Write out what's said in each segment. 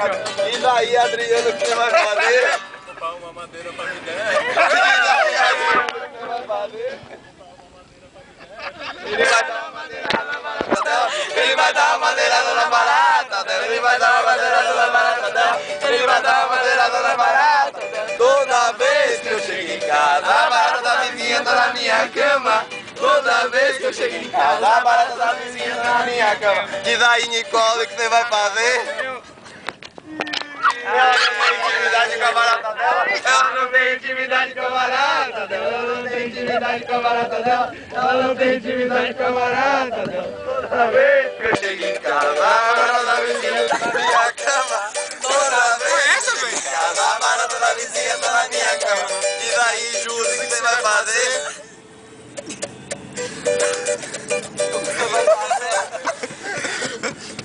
E daí, Adriano, o que você vai fazer? Comprar uma madeira pra me der. Ele vai dar uma madeirada na barata dela. Ele vai dar uma madeirada na barata dela. Ele vai dar uma madeirada na barata dela. Ele vai dar uma madeirada na barata dela. Toda vez que eu chego em casa, a barata da vizinha tá na minha cama. Toda vez que eu chego em casa, a barata da vizinha tá na minha cama. Diz aí, Nicole, o que você vai fazer? Ela não tem intimidade com a barata dela. Ela não tem intimidade com a barata dela. Ela não tem intimidade com a barata dela. Ela não tem intimidade com a barata dela. Toda vez que eu chego em casa, a barata da vizinha tá na minha cama. Toda vez que eu chego em casa, a barata da vizinha tá na minha cama. Diz aí, Júlio, o que você vai fazer?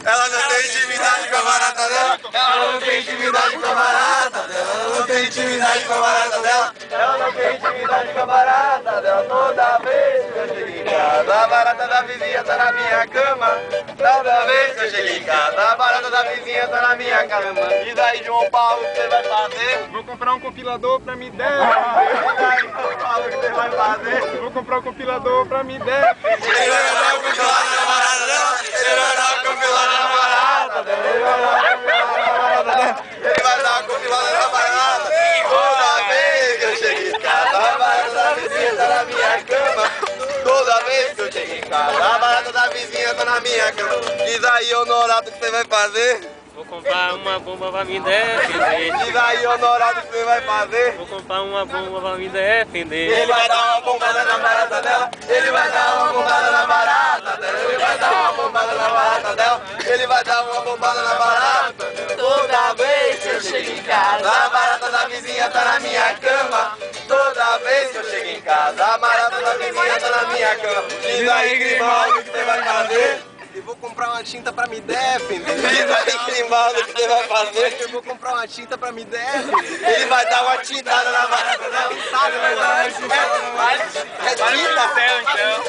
Ela não tem intimidade com a barata dela. Ela não tem intimidade com a barata dela. Ela não tem intimidade com a barata dela. Ela não tem intimidade com a barata dela. Toda vez que eu chego em casa, a barata da vizinha tá na minha cama. Toda vez que eu chego em casa, a barata da vizinha tá na minha cama. Diz aí, João Paulo, o que você vai fazer? Vou comprar um compilador pra me der. Diz aí, João Paulo, o que você vai fazer? Vou comprar um compilador pra me der. Ele vai dar um compilado na barata dela. Ele vai dar um compilado na barata dela. Ele vai dar um compilado na barata dela. Ele vai dar um compilado na barata. Toda vez que eu chego em casa, a barata da vizinha tá na minha cama. Toda vez que eu chego em casa, a barata da vizinha tá na minha cama. Diz aí, Honorado, o que você vai fazer? Vou comprar uma bomba pra me defender. Diz aí, Honorado, o que você vai fazer? Vou comprar uma bomba pra me defender. Ele vai dar uma bombada na barata dela. Ele vai dar uma bombada na barata dela. Ele vai dar uma bombada na barata dela. Ele vai dar uma bombada na barata dela. Toda vez que eu chego em casa, a barata da vizinha tá na minha cama. Toda vez que eu chego em casa, a barata da vizinha tá na minha cama. Diz aí, Grimaldo, o que você vai fazer? Eu vou comprar uma tinta pra me defender. Diz aí, Grimaldo, o que você vai fazer? Eu vou comprar uma tinta pra me defender. Ele vai dar uma tintada na barata dela. Ele vai dar uma tintada na barata dela. É tinta? Céu, então.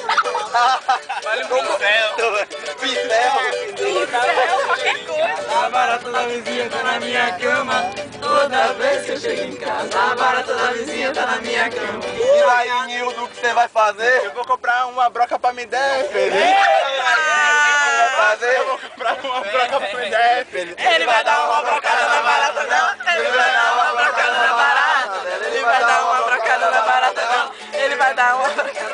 Vale um pincel. Pincel. Qualquer coisa. A barata da vizinha tá na minha cama. Toda vez que eu chego em casa, a barata da vizinha tá na minha cama. E aí, Nildo, o que você vai fazer? Eu vou comprar uma broca pra me defender. Eu vou comprar uma broca pra me defender. Ele vai dar uma brocada na barata dela. Ele vai dar uma brocada na barata dela. Ele vai dar uma brocada na barata dela. Ele vai dar uma brocada.